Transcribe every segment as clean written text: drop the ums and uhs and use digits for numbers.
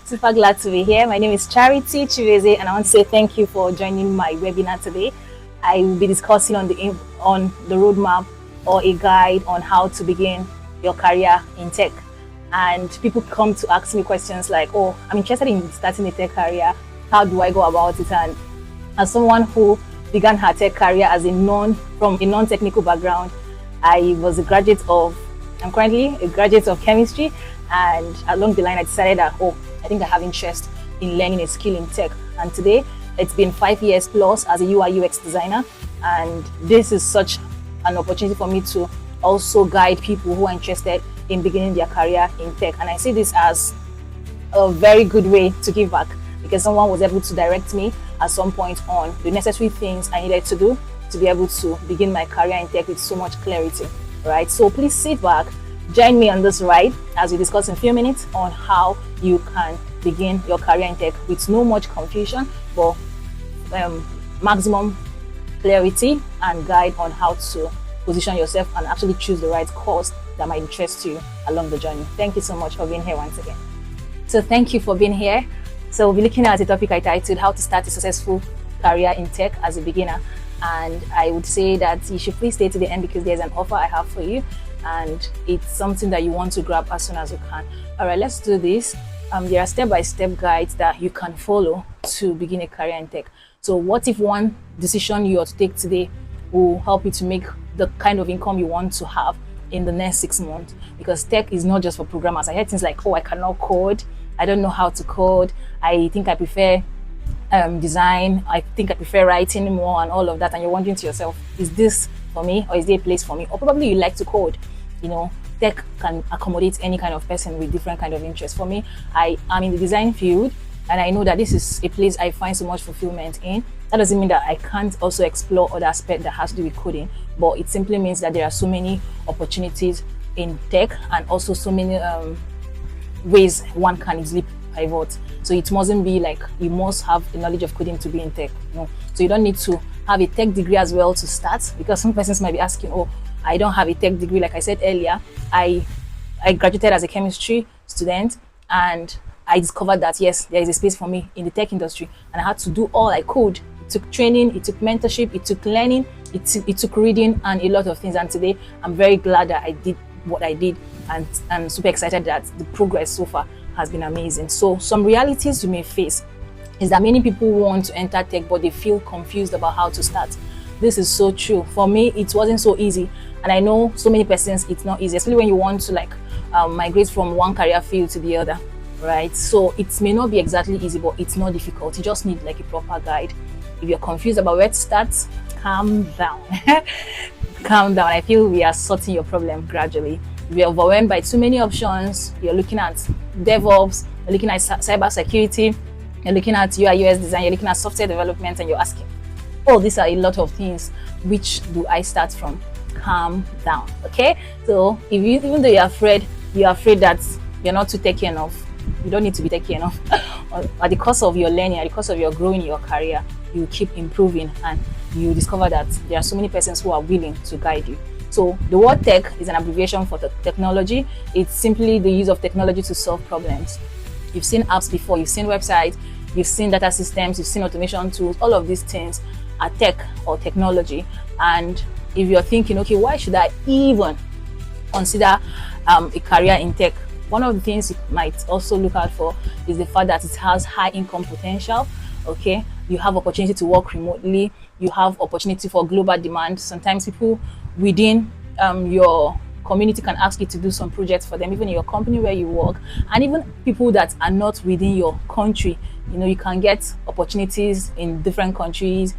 Super glad to be here. My name is Charity Chibueze, and I want to say thank you for joining my webinar today. I will be discussing on the roadmap or a guide on how to begin your career in tech. And people come to ask me questions like, "Oh, I'm interested in starting a tech career. How do I go about it?" And as someone who began her tech career as from a non-technical background, I was a graduate of. I'm currently a graduate of chemistry, and along the line, I decided that, oh, I think I have interest in learning a skill in tech. And today, it's been 5 years plus as a UI UX designer, and this is such an opportunity for me to also guide people who are interested in beginning their career in tech. And I see this as a very good way to give back, because someone was able to direct me at some point on the necessary things I needed to do to be able to begin my career in tech with so much clarity, right? So please sit back, join me on this ride as we discuss in a few minutes on how you can begin your career in tech with no much confusion, but maximum clarity and guide on how to position yourself and actually choose the right course that might interest you along the journey. Thank you so much for being here once again. So thank you for being here. So we'll be looking at a topic I titled How to Start a Successful Career in Tech as a Beginner. And I would say that you should please stay to the end, because there's an offer I have for you, and it's something that you want to grab as soon as you can. All right, let's do this. There are step-by-step guides that you can follow to begin a career in tech. So what if one decision you are to take today will help you to make the kind of income you want to have in the next 6 months? Because tech is not just for programmers. I heard things like, oh, I cannot code, I don't know how to code, I think I prefer design, I think I prefer writing more, and all of that. And you're wondering to yourself, is this for me, or is there a place for me? Or probably you like to code. Tech can accommodate any kind of person with different kind of interests. For me, I am in the design field, and I know that this is a place I find so much fulfillment in. That doesn't mean that I can't also explore other aspects that has to do with coding, but it simply means that there are so many opportunities in tech, and also so many ways one can easily pivot. So it mustn't be like you must have the knowledge of coding to be in tech. No. So you don't need to have a tech degree as well to start, because some persons might be asking, oh, I don't have a tech degree. Like I said earlier, I graduated as a chemistry student, and I discovered that yes, there is a space for me in the tech industry, and I had to do all I could. It took training, it took mentorship, it took learning, it took reading, and a lot of things. And today I'm very glad that I did what I did, and I'm super excited that the progress so far has been amazing. So some realities you may face is that many people want to enter tech, but they feel confused about how to start. This is so true. For me, it wasn't so easy, and I know so many persons it's not easy, especially when you want to migrate from one career field to the other, right? So it may not be exactly easy, but it's not difficult. You just need like a proper guide. If you're confused about where to start, calm down. Calm down. I feel we are sorting your problem gradually. If you're overwhelmed by too many options, you're looking at DevOps, you're looking at cybersecurity, you're looking at UI UX design, you're looking at software development, and you're asking, oh, these are a lot of things. Which do I start from? Calm down, okay? So even though you're afraid that you're not too techy enough, you don't need to be techy enough. At the course of your learning, at the course of your growing your career, you keep improving, and you discover that there are so many persons who are willing to guide you. So the word tech is an abbreviation for technology. It's simply the use of technology to solve problems. You've seen apps before, you've seen websites, you've seen data systems, you've seen automation tools. All of these things are tech or technology. And if you're thinking, okay, why should I even consider a career in tech? One of the things you might also look out for is the fact that it has high income potential. Okay, you have opportunity to work remotely, you have opportunity for global demand. Sometimes people within your community can ask you to do some projects for them, even in your company where you work, and even people that are not within your country. You can get opportunities in different countries,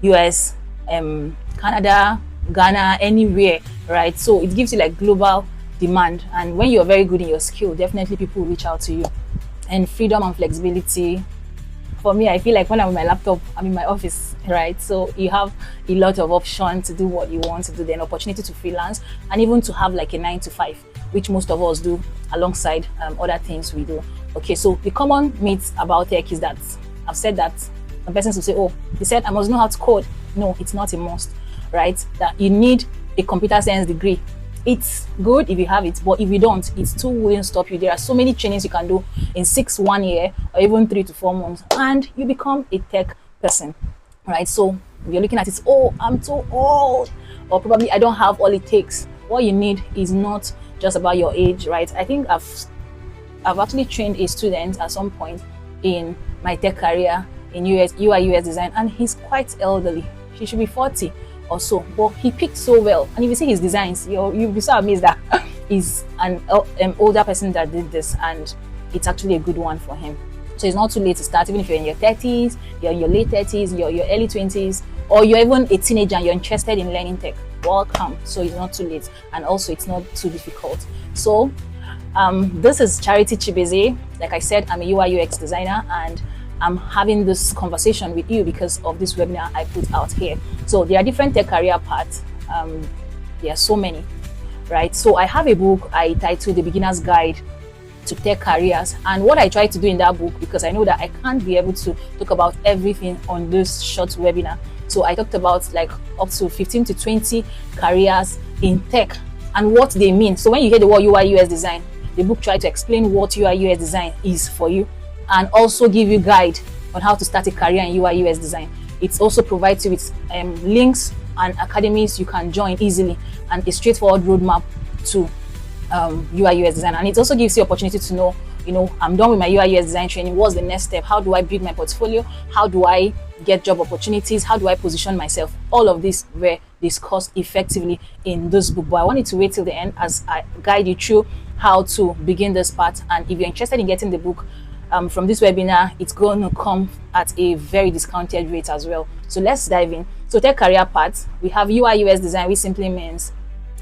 US, Canada, Ghana, anywhere, right? So it gives you like global demand, and when you're very good in your skill, definitely people will reach out to you. And freedom and flexibility. For me, I feel like when I'm on my laptop, I'm in my office, right? So you have a lot of options to do what you want to do, then opportunity to freelance, and even to have like a 9 to 5, which most of us do alongside other things we do. Okay, so the common myth about tech is that I've said that some persons will say, oh, they said I must know how to code. No, it's not a must, right? That you need a computer science degree It's good if you have it, but if you don't, it still wouldn't stop you. There are so many trainings you can do in 1 year, or even 3 to 4 months, and you become a tech person, right? So if you're looking at it, oh, I'm too old, or probably I don't have all it takes. What you need is not just about your age, right? I think I've actually trained a student at some point in my tech career in UI/UX design, and he's quite elderly. He should be 40 or so, but he picked so well. And if you see his designs, you'll be so amazed that he's an older person that did this, and it's actually a good one for him. So it's not too late to start, even if you're in your 30s, you're in your late 30s, your early 20s, or you're even a teenager and you're interested in learning tech. Welcome. So it's not too late, and also it's not too difficult. So this is Charity Chibueze. Like I said, I'm a UI/UX designer, and I'm having this conversation with you because of this webinar I put out here. So there are different tech career paths. There are so many, right? So I have a book I titled The Beginner's Guide to Tech Careers, and what I try to do in that book, because I know that I can't be able to talk about everything on this short webinar, so I talked about like up to 15 to 20 careers in tech and what they mean. So when you hear the word UI/UX design, the book tries to explain what UI/UX design is for you, and also give you guide on how to start a career in UI/UX design. It also provides you with links and academies you can join easily, and a straightforward roadmap to UI/UX design. And it also gives you opportunity to know, I'm done with my UI/UX design training. What's the next step? How do I build my portfolio? How do I get job opportunities? How do I position myself? All of this were discussed effectively in this book. But I wanted to wait till the end as I guide you through how to begin this part. And if you're interested in getting the book from this webinar, it's going to come at a very discounted rate as well. So let's dive in. So tech career paths, we have UI/UX design, which simply means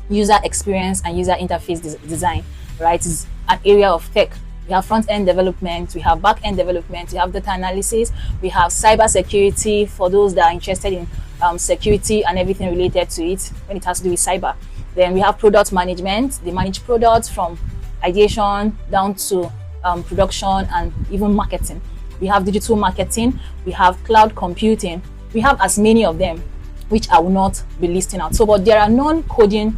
user experience and user interface design, right? It's an area of tech. We have front-end development, we have back-end development, we have data analysis, we have cybersecurity for those that are interested in security and everything related to it when it has to do with cyber. Then we have product management. They manage products from ideation down to production and even marketing. We have digital marketing, we have cloud computing, we have as many of them, which I will not be listing out. So, but there are non-coding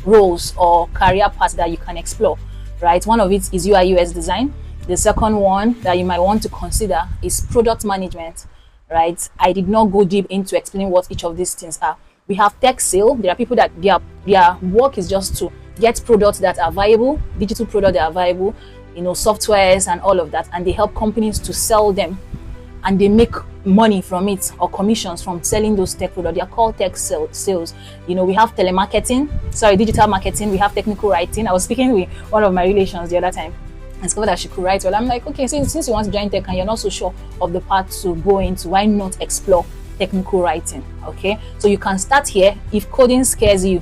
roles or career paths that you can explore, right? One of it is UI/UX design. The second one that you might want to consider is product management, right? I did not go deep into explaining what each of these things are. We have tech sale. There are people that their work is just to get products that are viable, digital products that are viable, softwares and all of that, and they help companies to sell them, and they make money from it or commissions from selling those tech products. They are called tech sales. We have digital marketing. We have technical writing. I was speaking with one of my relations the other time. I discovered that she could write well. I'm like, okay, since you want to join tech and you're not so sure of the path to go into, why not explore technical writing? Okay, so you can start here. If coding scares you,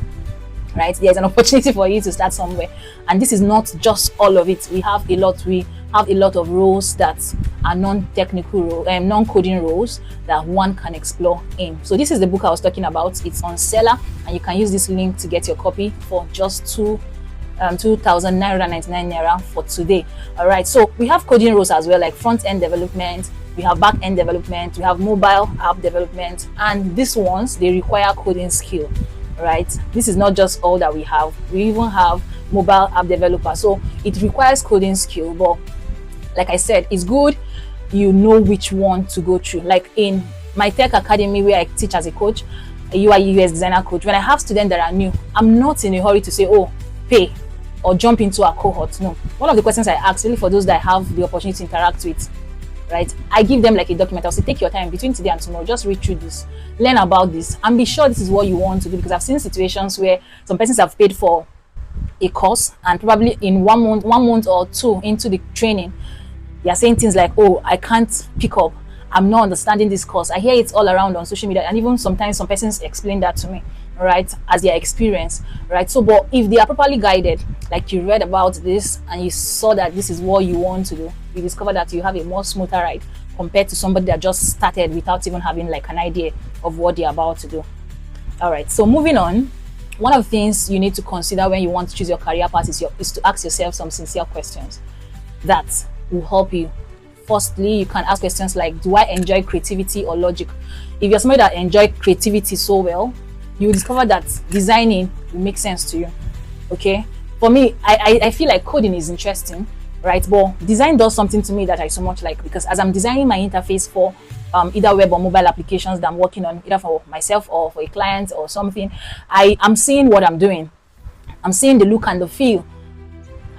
right, there's an opportunity for you to start somewhere. And this is not just all of it. We have a lot of roles that are non-technical non-coding roles that one can explore in. So this is the book I was talking about. It's on seller, and you can use this link to get your copy for just 2,999 naira for today. All right, so we have coding roles as well, like front-end development, we have back-end development, we have mobile app development, and these ones, they require coding skill, right? This is not just all that we have. We even have mobile app developer, so it requires coding skill. But like I said, it's good you know which one to go through. Like in my tech academy where I teach as a coach, a UI/UX designer coach, when I have students that are new, I'm not in a hurry to say, oh, pay or jump into a cohort. No. One of the questions I ask, really for those that I have the opportunity to interact with, right, I give them like a document. I'll say, take your time between today and tomorrow, just read through this, learn about this, and be sure this is what you want to do. Because I've seen situations where some persons have paid for a course, and probably in 1 month or two into the training, they are saying things like, oh, I can't pick up, I'm not understanding this course. I hear it all around on social media, and even sometimes some persons explain that to me, right, as their experience, right? So, but if they are properly guided, like you read about this and you saw that this is what you want to do, you discover that you have a more smoother ride compared to somebody that just started without even having like an idea of what they're about to do. All right, so moving on, one of the things you need to consider when you want to choose your career path is to ask yourself some sincere questions that will help you. Firstly, you can ask questions like, do I enjoy creativity or logic? If you're somebody that enjoys creativity so well, you will discover that designing will make sense to you. Okay, for me, I feel like coding is interesting, right? But design does something to me that I so much like, because as I'm designing my interface for either web or mobile applications that I'm working on, either for myself or for a client or something, I am seeing what I'm doing. I'm seeing the look and the feel,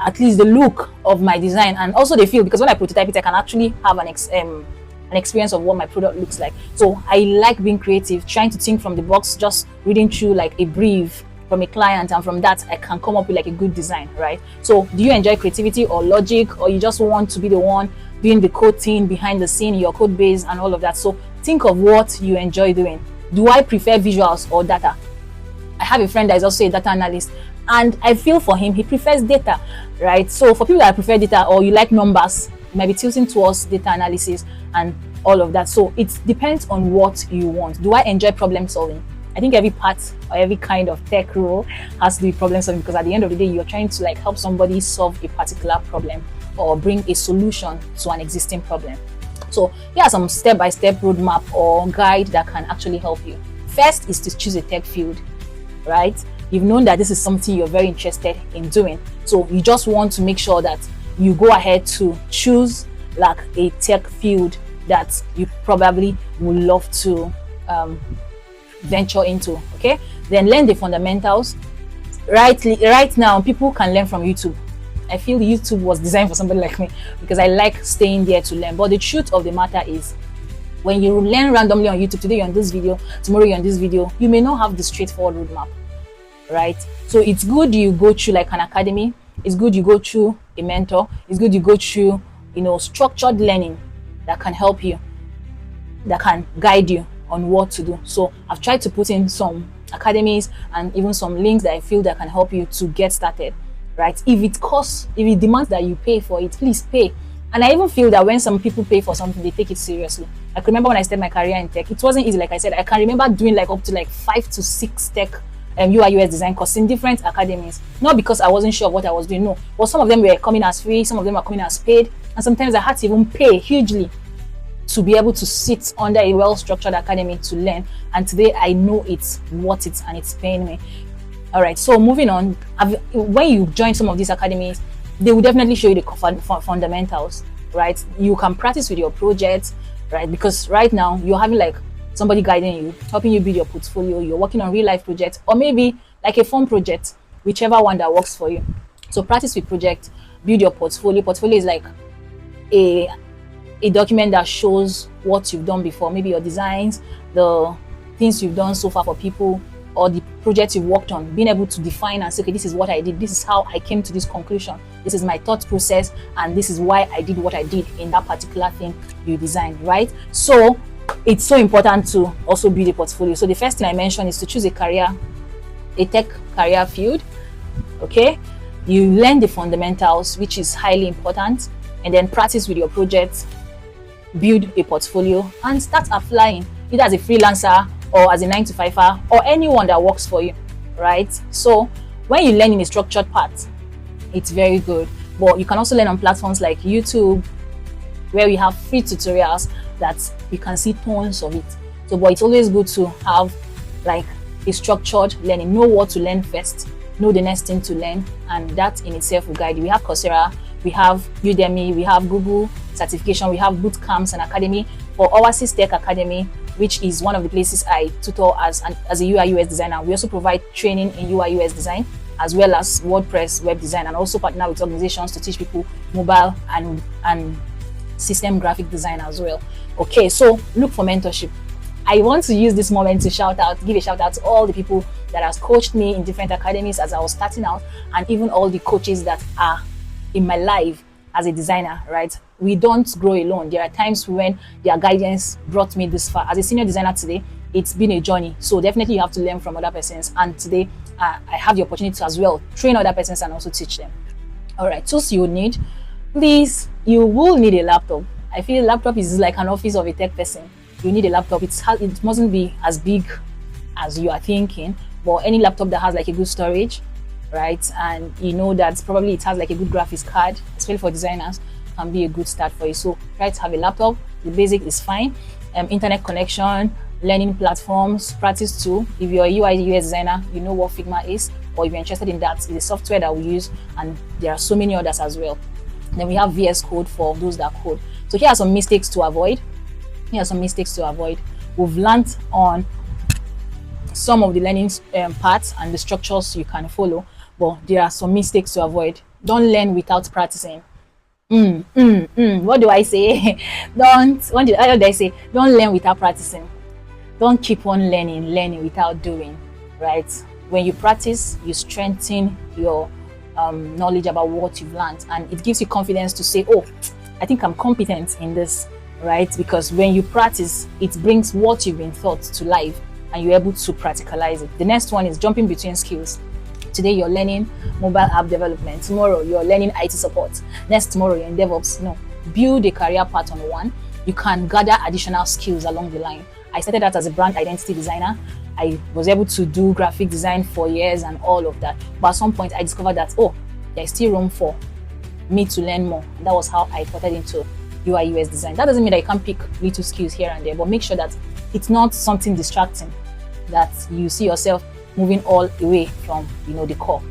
at least the look of my design, and also the feel, because when I prototype it, I can actually have an experience of what my product looks like. So I like being creative, trying to think from the box, just reading through like a brief from a client, and from that I can come up with like a good design, right? So do you enjoy creativity or logic, or you just want to be the one doing the code thing behind the scene, your code base and all of that? So think of what you enjoy doing. Do I prefer visuals or data? I have a friend that is also a data analyst, and I feel for him, he prefers data, right? So for people that prefer data, or you like numbers, you might be tilting towards data analysis and all of that. So it depends on what you want. Do I enjoy problem solving? I think every part or every kind of tech role has to do with problem solving, because at the end of the day, you're trying to like help somebody solve a particular problem or bring a solution to an existing problem. So here are some step-by-step roadmap or guide that can actually help you. First is to choose a tech field, right? You've known that this is something you're very interested in doing, so you just want to make sure that you go ahead to choose like a tech field that you probably would love to venture into. Okay, then learn the fundamentals. Right now people can learn from YouTube. I feel YouTube was designed for somebody like me, because I like staying there to learn. But the truth of the matter is, when you learn randomly on YouTube, today you're on this video, tomorrow you're on this video, you may not have the straightforward roadmap, right? So it's good you go through like an academy. It's good you go through a mentor. It's good you go through, structured learning that can help you, that can guide you on what to do. So I've tried to put in some academies and even some links that I feel that can help you to get started, right? If it demands that you pay for it, please pay. And I even feel that when some people pay for something, they take it seriously. I can remember when I started my career in tech, it wasn't easy. Like I said, I can remember doing like up to like 5 to 6 tech UI UX design courses in different academies. Not because I wasn't sure of what I was doing, no. But some of them were coming as free, some of them were coming as paid, and sometimes I had to even pay hugely to be able to sit under a well-structured academy to learn. And today I know it's worth it and it's paying me. All right, so moving on, when you join some of these academies, they will definitely show you the fundamentals, right? You can practice with your projects, right? Because right now you're having like somebody guiding you, helping you build your portfolio. You're working on real life projects, or maybe like a fun project, whichever one that works for you. So practice with project, build your portfolio. Portfolio is like a document that shows what you've done before, maybe your designs, the things you've done so far for people, or the projects you've worked on. Being able to define and say, okay, this is what I did, this is how I came to this conclusion, this is my thought process, and this is why I did what I did in that particular thing you designed, right? So it's so important to also build a portfolio. So the first thing I mentioned is to choose a tech career field. Okay, you learn the fundamentals, which is highly important, and then practice with your projects, build a portfolio, and start applying, either as a freelancer or as a 9-to-5er, or anyone that works for you, right? So when you learn in a structured path, it's very good. But you can also learn on platforms like YouTube, where we have free tutorials that you can see tons of it. So, but it's always good to have like a structured learning. Know what to learn first, know the next thing to learn, and that in itself will guide you. We have Coursera, we have Udemy, we have Google certification, we have boot camps and academy. For Oasis Tech Academy, which is one of the places I tutor as a UI UX designer, we also provide training in UI UX design, as well as WordPress web design, and also partner with organizations to teach people mobile and system graphic design as well. Okay, so look for mentorship. I want to use this moment to give a shout out to all the people that has coached me in different academies as I was starting out, and even all the coaches that are in my life as a designer, right? We don't grow alone. There are times when their guidance brought me this far. As a senior designer today, it's been a journey. So definitely you have to learn from other persons. And today I have the opportunity to as well train other persons and also teach them. All right, tools you need. Please, you will need a laptop. I feel a laptop is like an office of a tech person. You need a laptop. It mustn't be as big as you are thinking, but any laptop that has like a good storage, right? And you know that probably it has like a good graphics card, especially for designers, can be a good start for you. So try to have a laptop. The basic is fine. Internet connection, learning platforms, practice too. If you're a UI UX designer, you know what Figma is, or if you're interested in that, it's a software that we use, and there are so many others as well. Then we have VS Code for those that code. So here are some mistakes to avoid. We've learned on some of the learning parts and the structures you can follow, but there are some mistakes to avoid. Don't learn without practicing. What do I say? What did I say? Don't learn without practicing. Don't keep on learning without doing, right? When you practice, you strengthen your knowledge about what you've learned, and it gives you confidence to say, oh, I think I'm competent in this, right? Because when you practice, it brings what you've been taught to life, and you're able to practicalize it. The next one is jumping between skills. Today you're learning mobile app development. Tomorrow you're learning IT support. Next tomorrow you're in DevOps. No, build a career path on one. You can gather additional skills along the line. I started out as a brand identity designer. I was able to do graphic design for years and all of that. But at some point I discovered that, oh, there's still room for me to learn more. And that was how I ported into UI UX design. That doesn't mean that you can't pick little skills here and there, but make sure that it's not something distracting, that you see yourself moving all away from the core.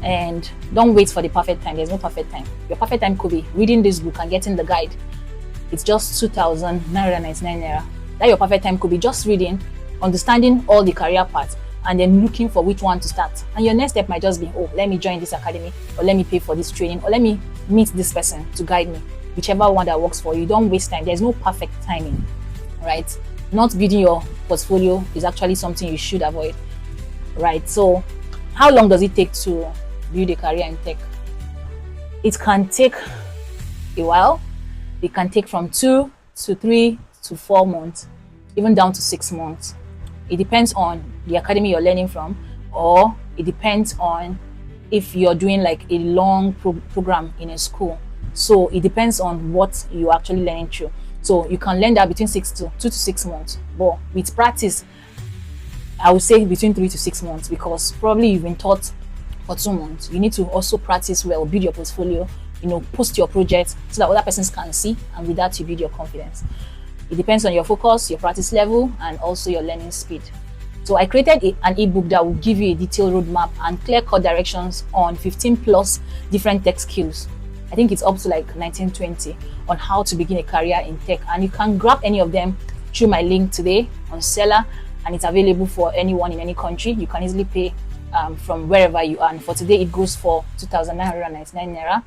And don't wait for the perfect time. There's no perfect time. Your perfect time could be reading this book and getting the guide. It's just 2,999 naira. That your perfect time could be just reading, understanding all the career paths, and then looking for which one to start. And your next step might just be, oh, let me join this academy, or let me pay for this training, or let me meet this person to guide me. Whichever one that works for you. Don't waste time. There's no perfect timing, right? Not building your portfolio is actually something you should avoid, right? So how long does it take to build a career in tech? It can take a while. It can take from 2 to 3 to 4 months, even down to 6 months. It depends on the academy you're learning from, or it depends on if you're doing like a long program in a school. So it depends on what you're actually learning through. So you can learn that between 2 to 6 months, but with practice, I would say between 3 to 6 months, because probably you've been taught for 2 months. You need to also practice well, build your portfolio, post your projects so that other persons can see, and with that you build your confidence. It depends on your focus, your practice level, and also your learning speed. So I created an ebook that will give you a detailed roadmap and clear-cut directions on 15 plus different tech skills. I think it's up to like 1920 on how to begin a career in tech, and you can grab any of them through my link today on Seller, and it's available for anyone in any country. You can easily pay from wherever you are. And for today, it goes for 2,999 naira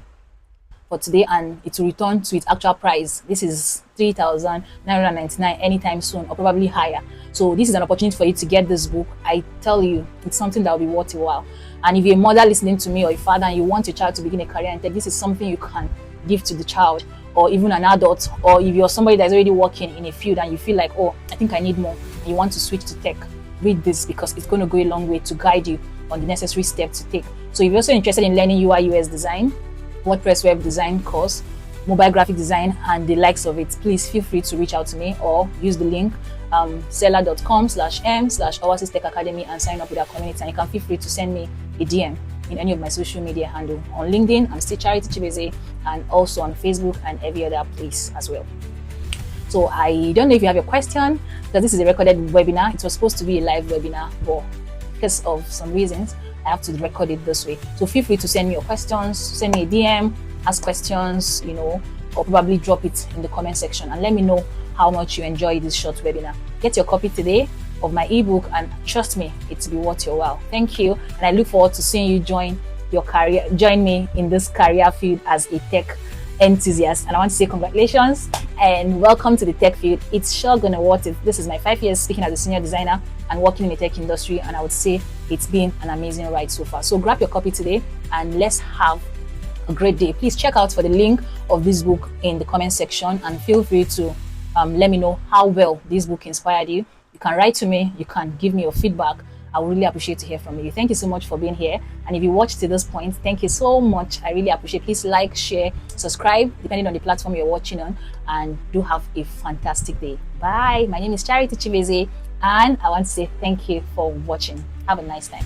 for today, and it will return to its actual price. This is 3,999 anytime soon, or probably higher. So this is an opportunity for you to get this book. I tell you, it's something that will be worth a while. And if you're a mother listening to me, or a father, and you want your child to begin a career in tech, this is something you can give to the child, or even an adult. Or if you're somebody that's already working in a field and you feel like, oh, I think I need more, and you want to switch to tech, read this, because it's going to go a long way to guide you on the necessary steps to take. So if you're also interested in learning UI UX design, WordPress web design course, mobile graphic design, and the likes of it, please feel free to reach out to me or use the link seller.com/m/Oasis Tech Academy and sign up with our community. And you can feel free to send me a DM in any of my social media handle. On LinkedIn, I'm still Charity Chibueze, and also on Facebook and every other place as well. So I don't know if you have a question, because this is a recorded webinar. It was supposed to be a live webinar, but because of some reasons, I have to record it this way. So feel free to send me your questions, send me a DM, ask questions, or probably drop it in the comment section, and let me know how much you enjoy this short webinar. Get your copy today of my ebook, and trust me, it's be worth your while. Thank you, and I look forward to seeing you join me in this career field as a tech enthusiast. And I want to say congratulations and welcome to the tech field. It's sure gonna worth it. This is my 5 years speaking as a senior designer and working in the tech industry, and I would say it's been an amazing ride so far. So grab your copy today and let's have a great day. Please check out for the link of this book in the comment section, and feel free to let me know how well this book inspired you. You can write to me, you can give me your feedback. I would really appreciate to hear from you. Thank you so much for being here. And if you watched to this point, thank you so much. I really appreciate it. Please like, share, subscribe, depending on the platform you're watching on, and do have a fantastic day. Bye. My name is Charity Chibueze, and I want to say thank you for watching. Have a nice time.